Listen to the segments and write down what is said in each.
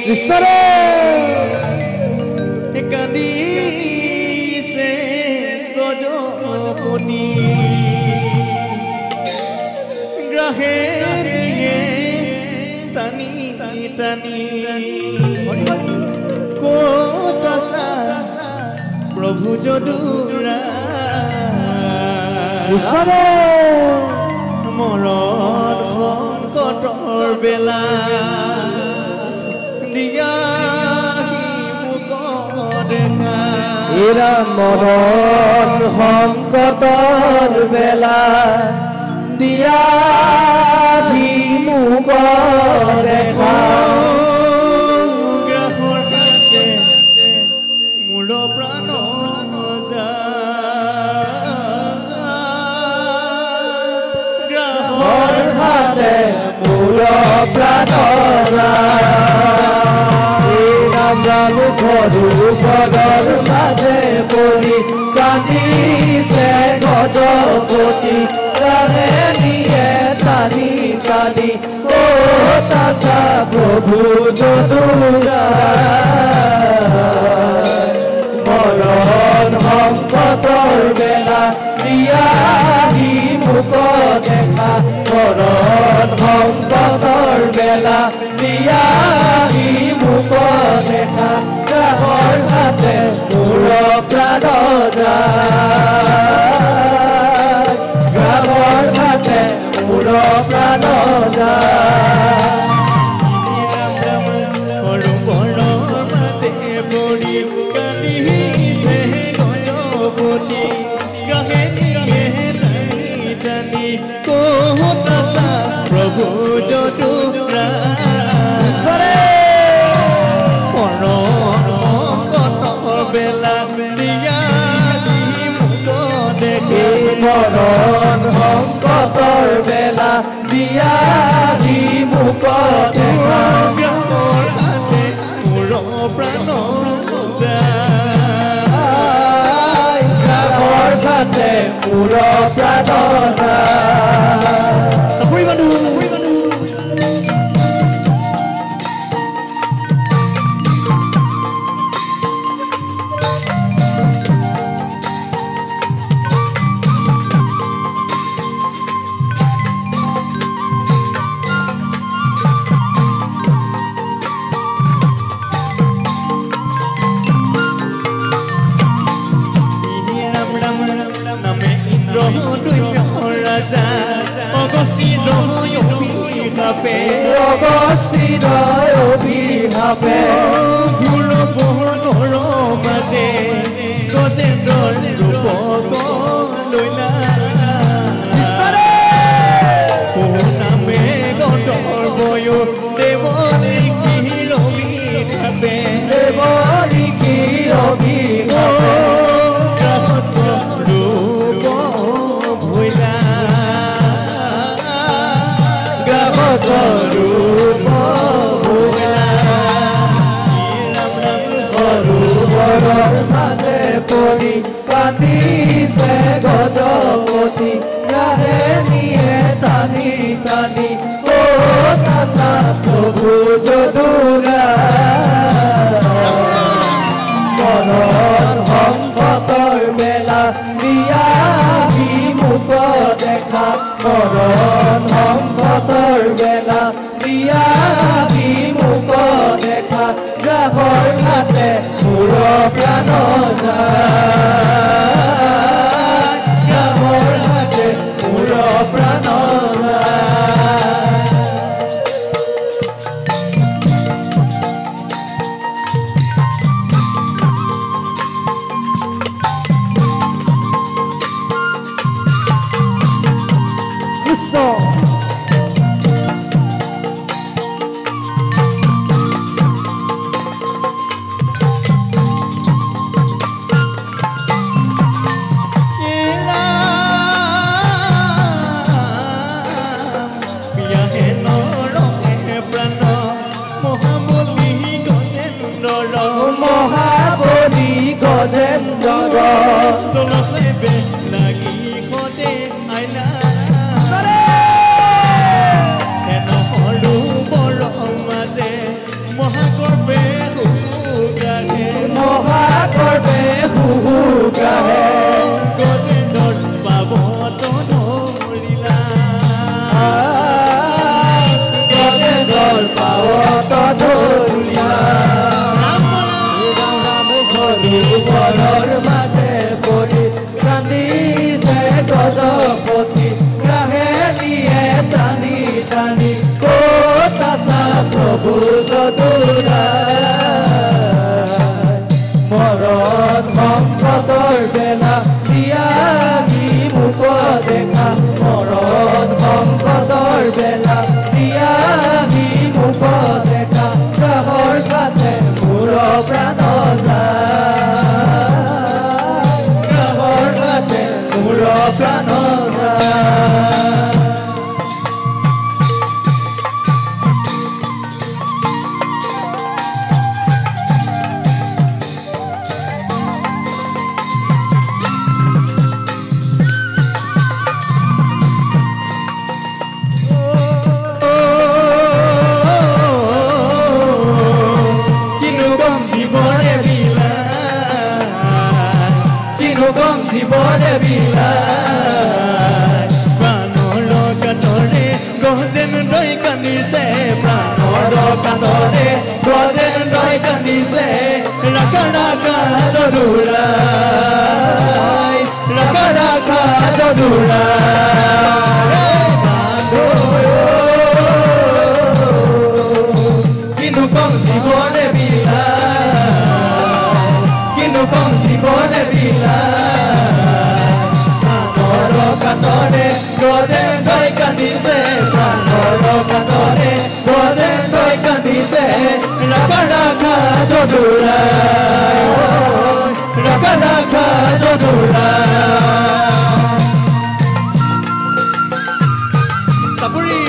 কৃষ্ণৰে কান্দিছে গজপতি গ্ৰাহে টানি টানি ক'ত আছা প্ৰভু যদুৰা কৃষ্ণৰে মৰণ সংকটৰ বেলা দিয়াহি মোক দেখা এৰা মৰণ সংকটৰ বেলা দিয়াহি মোক দেখা গ্ৰাহৰ হাতে মোৰ প্ৰাণ যা গ্ৰাহৰ হাতে মোৰ প্ৰাণ ৰাম সৰু পদৰ মাজে পৰি কান্দিছে গজপতি ৰাহে নিয়ে টানি টানি ক'ত আছা প্ৰভু যদুৰা মৰণ সংকটৰ বেলা দিয়াহি মোক দেখা মৰণ সংকটৰ বেলা দিয়াহি মোক দেখা গ্ৰাহৰ হাতে মোৰ প্ৰাণ যায় গ্ৰাহৰ হাতে মোৰ প্ৰাণ যায় প্ৰভু যদুৰা মৰণ সংকটৰ বেলা দিয়াহি মোক দেখে মৰণ সংকটৰ বেলা দিয়াহি মোক দেখা গ্ৰাহৰ হাতে মোৰ প্ৰাণ যায় গ্ৰাহৰ হাতে মোৰ প্ৰাণ চাপৰি মানুহ অগস্তিৰ অভিশাপে ঘূৰ পোহৰৰ মাজে গজেন্দ্ৰৰ ৰূপক লৈলা নামে গতৰ বয়ো দেৱলিকিৰ অভিশাপে দেৱলিকিৰ অভিশাপে ৰূপ ভৈলা স্বৰূপ সৰোবৰৰ মাজে পৰি কান্দিছে গজপতি ৰাহে নিয়ে টানি টানি ক'ত আছা প্ৰভু যদুৰা মৰণ সংকটৰ বেলা দিয়াহি মোক দেখা মৰণ সংকটৰ বেলা দিয়াহি মোক দেখা গ্ৰাহৰ হাতে মোৰ প্ৰাণ যায় গ্ৰাহৰ হাতে মোৰ প্ৰাণ কৃষ্ণ মহাবলী গজেন্দ্ৰ লাগি খতে আইলা মাজে মহাকৰ প্ৰভু যদুৰায় মৰণ সংকটৰ বেলা ত্যাগী মোক দেখা মৰণ সংকটৰ বেলা ত্যাগী মোক দেখা কাহৰ কাতে মোৰ প্ৰাণ যায় কাহৰ কাতে মোৰ প্ৰাণ যায় জীবনে বিলায় প্ৰাণৰ কাতৰে গজেন নৈ কান্দিছে প্ৰাণৰ কাতৰে গজেন নৈ কান্দিছে ৰাখা ৰাখা যদুৰায় ৰাখা ৰাখা যদুৰায় কিন্তু কম জীবনে বিলায় কিন্তু কম জীবনে বিলায় কাতৰে গজেন নৈ কান্দিছে প্ৰাণৰ কাতৰে গজেন নৈ কান্দিছে ৰাখা ৰাখা যদুৰায় ৰাখা ৰাখা যদুৰায় চাপৰি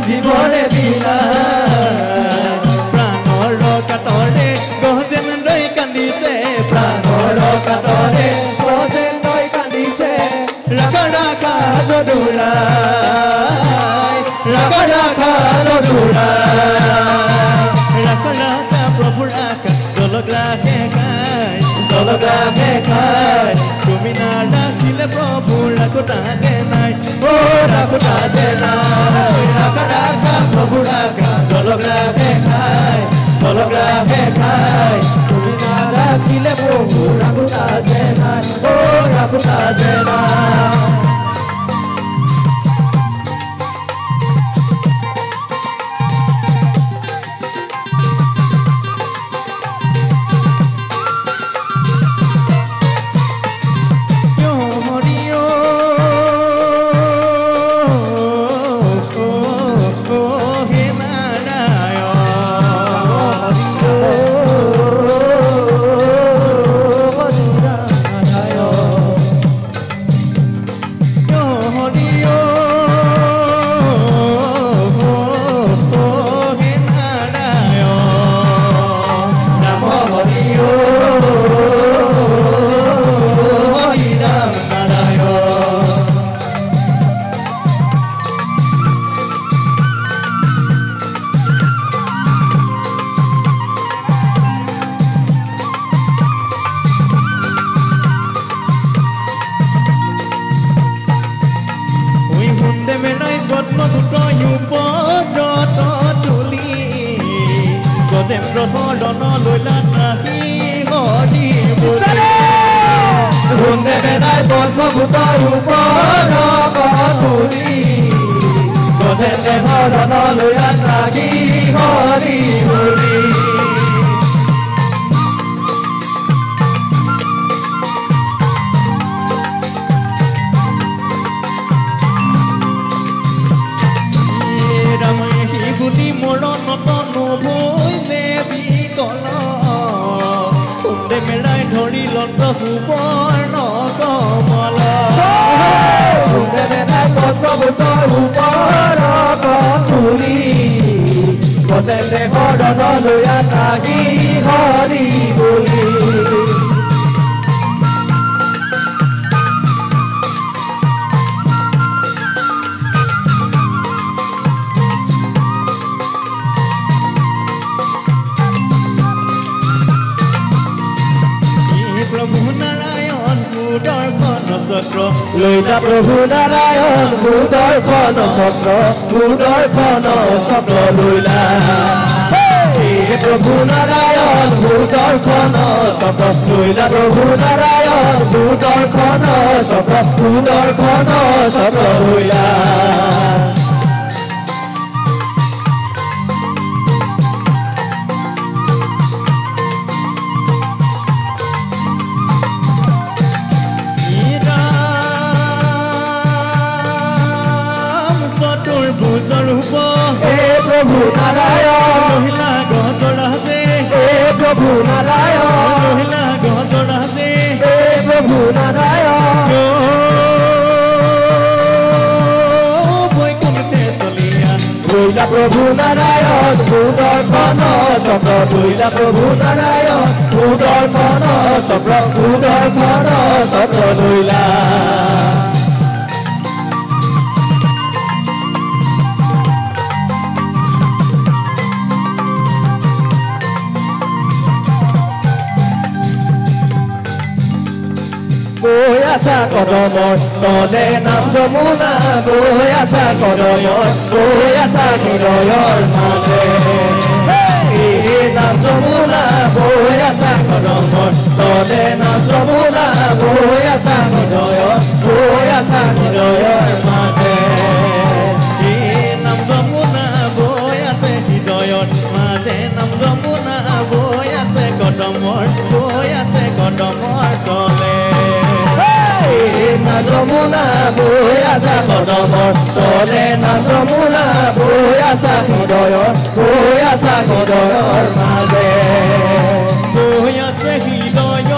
জীবনে বিলায় প্ৰাণৰ কাতৰে গজেন নৈ কান্দিছে প্ৰাণৰ কাতৰে গজেন নৈ কান্দিছে ৰাখা ৰাখা যদুৰায় ৰাখা ৰাখা যদুৰায় ৰাখা ৰাখা প্ৰভু ৰাখা জলগ্ৰাহে খাই তুমি নাৰাখিলে প্ৰভু ৰাখোতা যে নাই অ ৰাখোতা যে নাই ৰাখা ৰাখা প্ৰভু ৰাখা জলগ্ৰাহে খাই তুমি নাৰাখিলে প্ৰভু ৰাখোতা যে নাই অ ৰাখোতা যে নাই প্ৰভু নাৰায়ণ দৰ্শন চক্ৰ লৈলা প্ৰভু নাৰায়ণ সুদৰ্শন চক্ৰ লৈলা হে প্ৰভু নাৰায়ণ সুদৰ্শন চক্ৰ লৈলা প্ৰভু নাৰায়ণ সুদৰ্শন চক্ৰ লৈলা ভুজৰূপ হে প্ৰভু নাৰায়ণ মহিলা গজৰাজে হে প্ৰভু নাৰায়ণ মহিলা গজৰাজে হে প্ৰভু নাৰায়ণ বৈকুণ্ঠে চলিয়া লৈলা প্ৰভু নাৰায়ণ সুদৰ্শন চক্ৰ লৈলা প্ৰভু নাৰায়ণ সুদৰ্শন চক্ৰ লৈলা বৈ আছা কদমৰ তলে নাম যমুনা বৈ আছা কদমৰ বৈ আছা হৃদয়ৰ মাজে নাম যমুনা বৈ আছা কদমৰ তলে নাম যমুনা বৈ আছা হৃদয়ৰ মাজে নাম যমুনা বৈ আছে হৃদয়ৰ মাজে নাম যমুনা বৈ আছে কদমৰ তলে নাম যমুনা বৈ আছা কদমৰ তলে নাম যমুনা বৈ আছা হৃদয়ৰ মাজে বৈ আছে হৃদয়ৰ